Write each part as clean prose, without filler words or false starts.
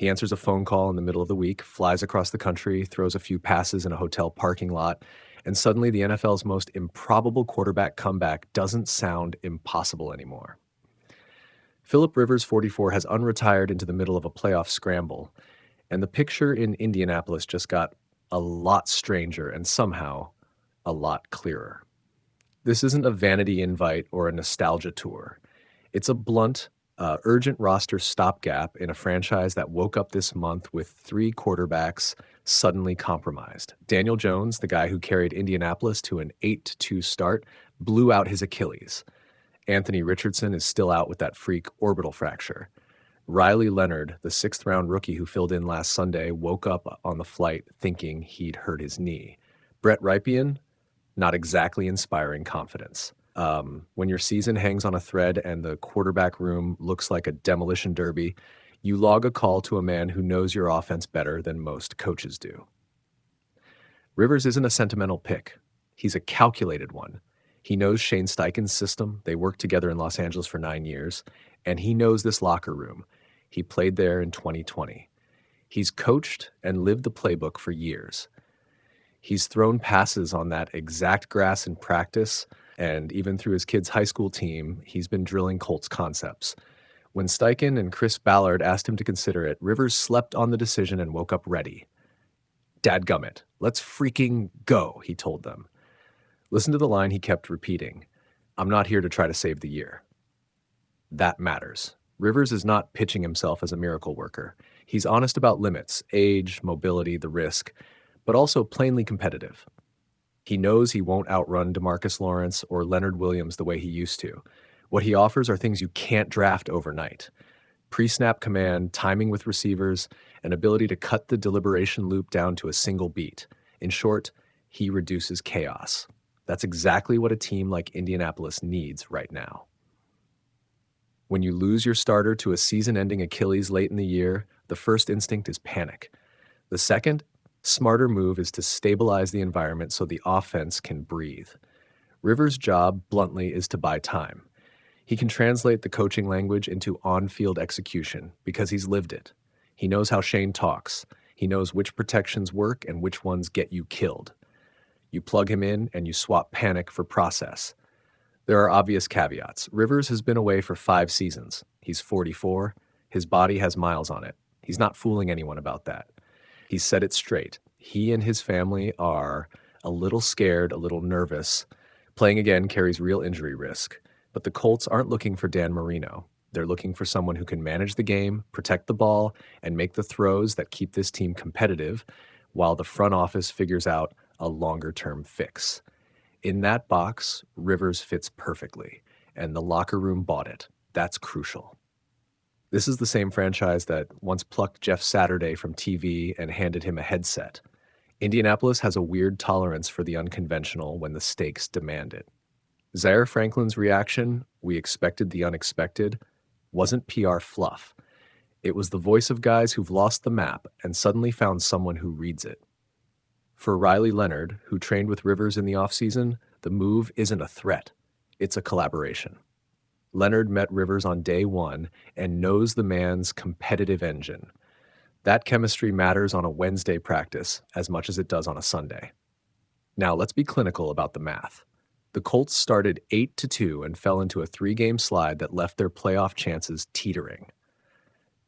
He answers a phone call in the middle of the week, flies across the country, throws a few passes in a hotel parking lot, and suddenly the NFL's most improbable quarterback comeback doesn't sound impossible anymore. Philip Rivers, 44, has unretired into the middle of a playoff scramble, and the picture in Indianapolis just got a lot stranger and somehow a lot clearer. This isn't a vanity invite or a nostalgia tour. It's a blunt, urgent roster stopgap in a franchise that woke up this month with 3 quarterbacks suddenly compromised. Daniel Jones, the guy who carried Indianapolis to an 8-2 start, blew out his Achilles. Anthony Richardson is still out with that freak orbital fracture. Riley Leonard, the 6th-round rookie who filled in last Sunday, woke up on the flight thinking he'd hurt his knee. Brett Rypien, not exactly inspiring confidence. When your season hangs on a thread and the quarterback room looks like a demolition derby, you log a call to a man who knows your offense better than most coaches do. Rivers isn't a sentimental pick. He's a calculated one. He knows Shane Steichen's system. They worked together in Los Angeles for 9 years, and he knows this locker room. He played there in 2020. He's coached and lived the playbook for years. He's thrown passes on that exact grass in practice, and even through his kids' high school team, he's been drilling Colts concepts. When Steichen and Chris Ballard asked him to consider it, Rivers slept on the decision and woke up ready. Dadgummit, let's freaking go, he told them. Listen to the line he kept repeating. I'm not here to try to save the year. That matters. Rivers is not pitching himself as a miracle worker. He's honest about limits, age, mobility, the risk, but also plainly competitive. He knows he won't outrun DeMarcus Lawrence or Leonard Williams the way he used to. What he offers are things you can't draft overnight. Pre-snap command, timing with receivers, an ability to cut the deliberation loop down to a single beat. In short, he reduces chaos. That's exactly what a team like Indianapolis needs right now. When you lose your starter to a season-ending Achilles late in the year, the first instinct is panic. The second, smarter move is to stabilize the environment so the offense can breathe. Rivers' job, bluntly, is to buy time. He can translate the coaching language into on-field execution because he's lived it. He knows how Shane talks. He knows which protections work and which ones get you killed. You plug him in and you swap panic for process. There are obvious caveats. Rivers has been away for 5 seasons. He's 44. His body has miles on it. He's not fooling anyone about that. He's said it straight. He and his family are a little scared, a little nervous. Playing again carries real injury risk. But the Colts aren't looking for Dan Marino. They're looking for someone who can manage the game, protect the ball, and make the throws that keep this team competitive while the front office figures out a longer-term fix. In that box, Rivers fits perfectly, and the locker room bought it. That's crucial. This is the same franchise that once plucked Jeff Saturday from TV and handed him a headset. Indianapolis has a weird tolerance for the unconventional when the stakes demand it. Zaire Franklin's reaction, "We expected the unexpected," wasn't PR fluff. It was the voice of guys who've lost the map and suddenly found someone who reads it. For Riley Leonard, who trained with Rivers in the offseason, the move isn't a threat. It's a collaboration. Leonard met Rivers on day 1 and knows the man's competitive engine. That chemistry matters on a Wednesday practice as much as it does on a Sunday. Now, let's be clinical about the math. The Colts started 8-2 and fell into a 3-game slide that left their playoff chances teetering.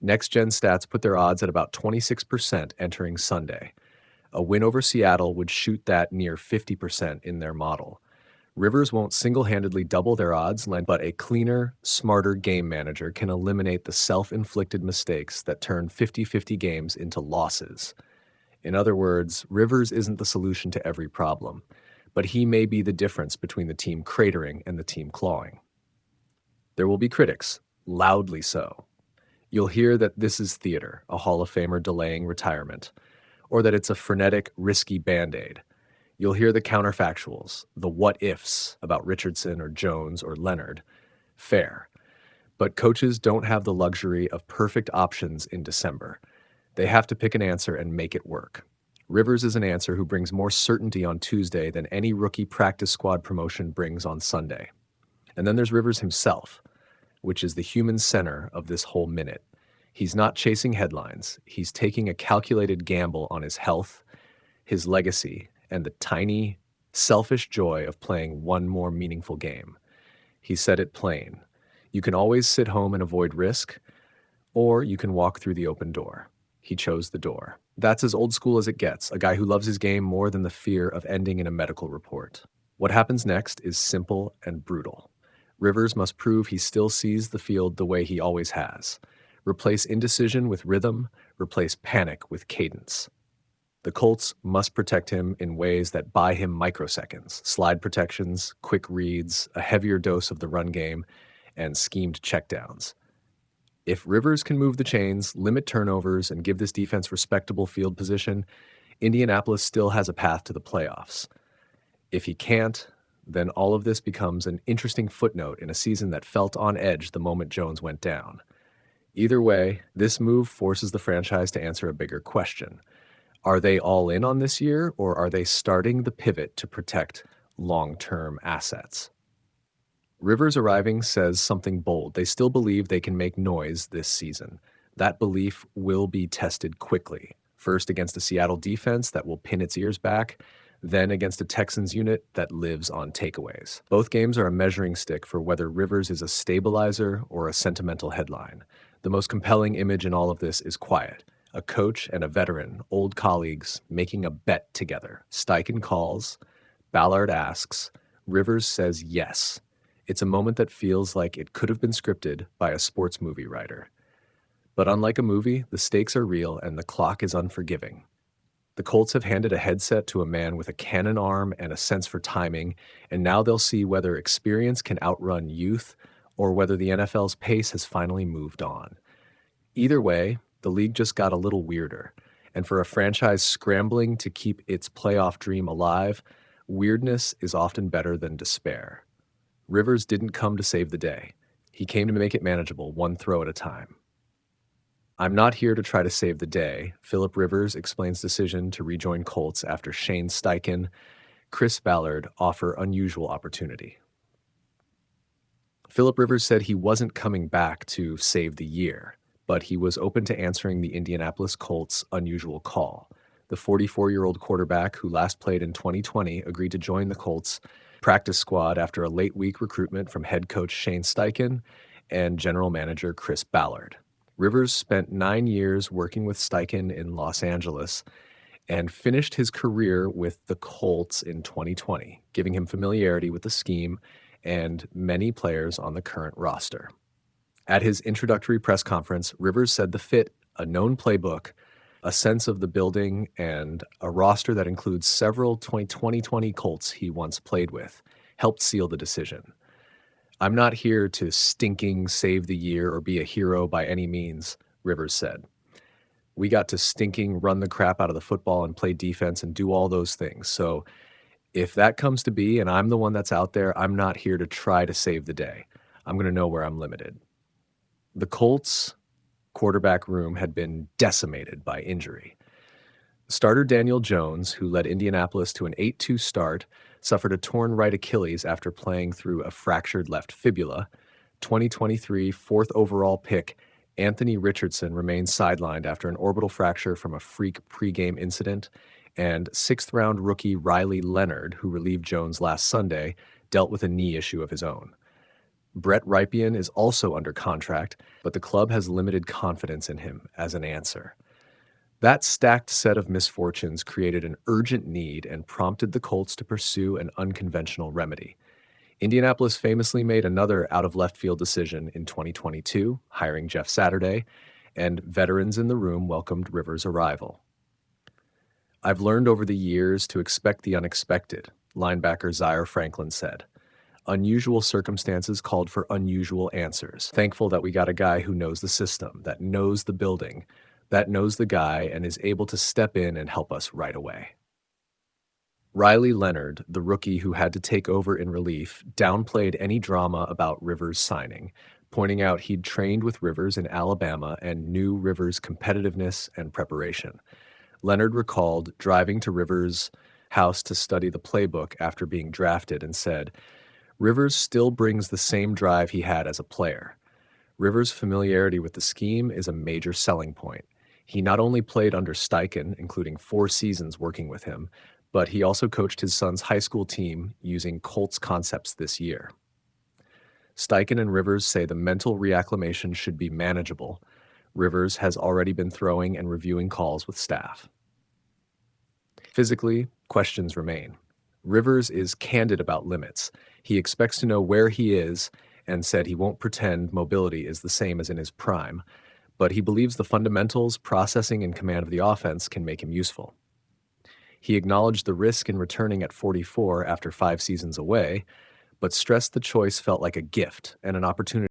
Next Gen Stats put their odds at about 26% entering Sunday. A win over Seattle would shoot that near 50% in their model. Rivers won't single-handedly double their odds, but a cleaner, smarter game manager can eliminate the self-inflicted mistakes that turn 50-50 games into losses. In other words, Rivers isn't the solution to every problem, but he may be the difference between the team cratering and the team clawing. There will be critics, loudly so. You'll hear that this is theater, a Hall of Famer delaying retirement, or that it's a frenetic, risky Band-Aid. You'll hear the counterfactuals, the what-ifs about Richardson or Jones or Leonard. Fair. But coaches don't have the luxury of perfect options in December. They have to pick an answer and make it work. Rivers is an answer who brings more certainty on Tuesday than any rookie practice squad promotion brings on Sunday. And then there's Rivers himself, which is the human center of this whole minute. He's not chasing headlines. He's taking a calculated gamble on his health, his legacy, and the tiny, selfish joy of playing one more meaningful game. He said it plain. You can always sit home and avoid risk, or you can walk through the open door. He chose the door. That's as old school as it gets, a guy who loves his game more than the fear of ending in a medical report. What happens next is simple and brutal. Rivers must prove he still sees the field the way he always has. Replace indecision with rhythm, replace panic with cadence. The Colts must protect him in ways that buy him microseconds, slide protections, quick reads, a heavier dose of the run game, and schemed checkdowns. If Rivers can move the chains, limit turnovers, and give this defense respectable field position, Indianapolis still has a path to the playoffs. If he can't, then all of this becomes an interesting footnote in a season that felt on edge the moment Jones went down. Either way, this move forces the franchise to answer a bigger question. Are they all in on this year, or are they starting the pivot to protect long-term assets? Rivers arriving says something bold. They still believe they can make noise this season. That belief will be tested quickly. First against a Seattle defense that will pin its ears back, then against a Texans unit that lives on takeaways. Both games are a measuring stick for whether Rivers is a stabilizer or a sentimental headline. The most compelling image in all of this is quiet. A coach and a veteran, old colleagues, making a bet together. Steichen calls, Ballard asks, Rivers says yes. It's a moment that feels like it could have been scripted by a sports movie writer. But unlike a movie, the stakes are real and the clock is unforgiving. The Colts have handed a headset to a man with a cannon arm and a sense for timing, and now they'll see whether experience can outrun youth or whether the NFL's pace has finally moved on. Either way, the league just got a little weirder, and for a franchise scrambling to keep its playoff dream alive, weirdness is often better than despair. Rivers didn't come to save the day. He came to make it manageable, one throw at a time. I'm not here to try to save the day, Philip Rivers explains decision to rejoin Colts after Shane Steichen, Chris Ballard offer unusual opportunity. Philip Rivers said he wasn't coming back to save the year, but he was open to answering the Indianapolis Colts' unusual call. The 44-year-old quarterback who last played in 2020 agreed to join the Colts practice squad after a late-week recruitment from head coach Shane Steichen and general manager Chris Ballard. Rivers spent 9 years working with Steichen in Los Angeles and finished his career with the Colts in 2020, giving him familiarity with the scheme and many players on the current roster. At his introductory press conference, Rivers said the fit, a known playbook, a sense of the building, and a roster that includes several 2020 Colts he once played with, helped seal the decision. I'm not here to stinking save the year or be a hero by any means, Rivers said. We got to stinking run the crap out of the football and play defense and do all those things. So if that comes to be and I'm the one that's out there, I'm not here to try to save the day. I'm going to know where I'm limited. The Colts' quarterback room had been decimated by injury. Starter Daniel Jones, who led Indianapolis to an 8-2 start, suffered a torn right Achilles after playing through a fractured left fibula. 2023 fourth overall pick Anthony Richardson remained sidelined after an orbital fracture from a freak pregame incident, and sixth-round rookie Riley Leonard, who relieved Jones last Sunday, dealt with a knee issue of his own. Brett Rypien is also under contract, but the club has limited confidence in him as an answer. That stacked set of misfortunes created an urgent need and prompted the Colts to pursue an unconventional remedy. Indianapolis famously made another out-of-left-field decision in 2022, hiring Jeff Saturday, and veterans in the room welcomed Rivers' arrival. I've learned over the years to expect the unexpected, linebacker Zaire Franklin said. Unusual circumstances called for unusual answers. Thankful that we got a guy who knows the system, that knows the building, that knows the guy and is able to step in and help us right away. Riley Leonard, the rookie who had to take over in relief, downplayed any drama about Rivers' signing, pointing out he'd trained with Rivers in Alabama and knew Rivers' competitiveness and preparation. Leonard recalled driving to Rivers' house to study the playbook after being drafted and said, Rivers still brings the same drive he had as a player. Rivers' familiarity with the scheme is a major selling point. He not only played under Steichen, including 4 seasons working with him, but he also coached his son's high school team using Colts concepts this year. Steichen and Rivers say the mental reacclimation should be manageable. Rivers has already been throwing and reviewing calls with staff. Physically, questions remain. Rivers is candid about limits. He expects to know where he is and said he won't pretend mobility is the same as in his prime, but he believes the fundamentals, processing, and command of the offense can make him useful. He acknowledged the risk in returning at 44 after 5 seasons away, but stressed the choice felt like a gift and an opportunity